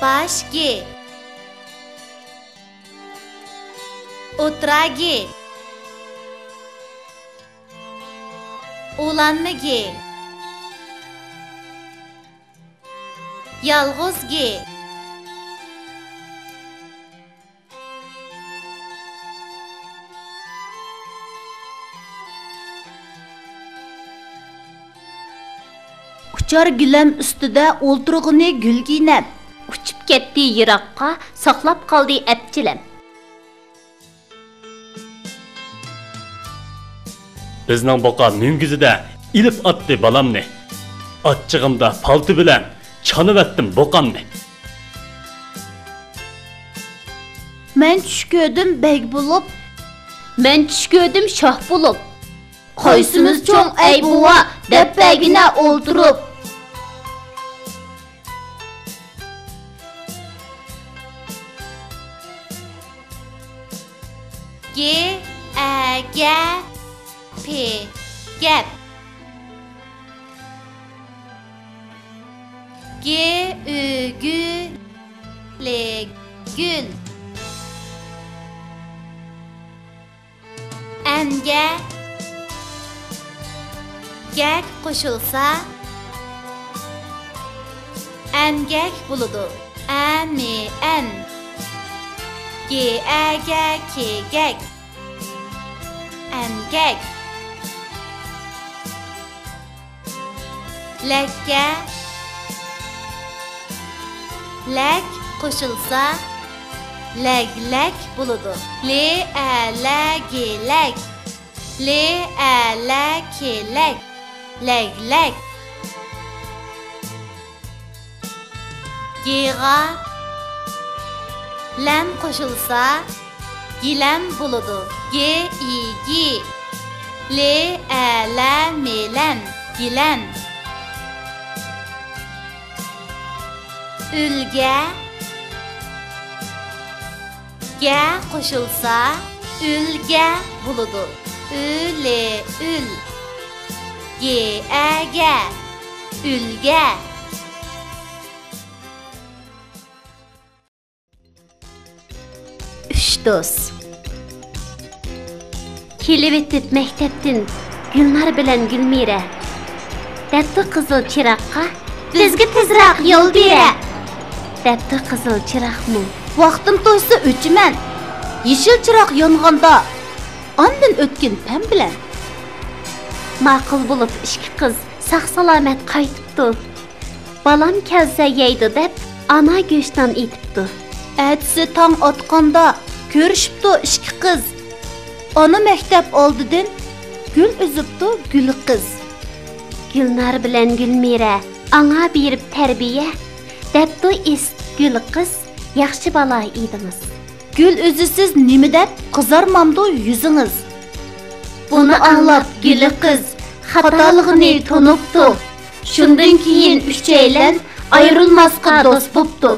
Başgi. Otragi. Olanmagi. Yalğızgi. Uçar gülem üstüde o'ltirg'ini gulginam. Uchib ketdi yiroqqa, saqlab qoldi apchilam. Bizning boqa mungizida ilib atdi balamni. Achchig'imda palti bilan chanib atdim boqamni. Men tush ko'rdim beg bo'lib, Men tush ko'rdim shoh bo'lib. qaysimiz cho'ng ey buva deb begina o'ltirib. G a ga p gap. G ü gü le gül. Enge gek qo'shilsa engek buludu. En mi en. G a ga ke gek. Engek. Lekke lek qo'shilsa leglek buludu. Le a la ge lek. Le a la ke lek. Leglek. Giga lem qo'shilsa gilem buludu. Ge i gi. Le a la melem gilem. Ülge ge qo'shilsa ülge buludu. Üle ül. Ge a ge ülge. Üç dost. Kelib etib maktabdan Gulnar bilan Gulmira. Debdi qizil chiroqqa bizga tezroq yo'l bera. Debdi qizil chiroqmi? Vaqtim to'ysa o'chiman. Yeşil chiroq yong'anda ondan o'tkin pam bilan. Ma'qul bo'lib ikki qiz sog' salomat qaytibdi. Balam kelsa yeydi deb ana go'shtdan etibdi. Atsi tong otqanda ko'rishibdi ikki qiz. Ona maktab oldidan gul uzibdi gul qiz. Gulnar bilan Gulmira anga berib tarbiya debdi ist gul qiz yaxshi balo edingiz. Gül üzüsiz nima deb qizarmamdi yuzingiz. Buni anlab gul qiz xatoligini tunibdi. Shundan keyin uchaylan ayrilmasqa do'st bo'pti.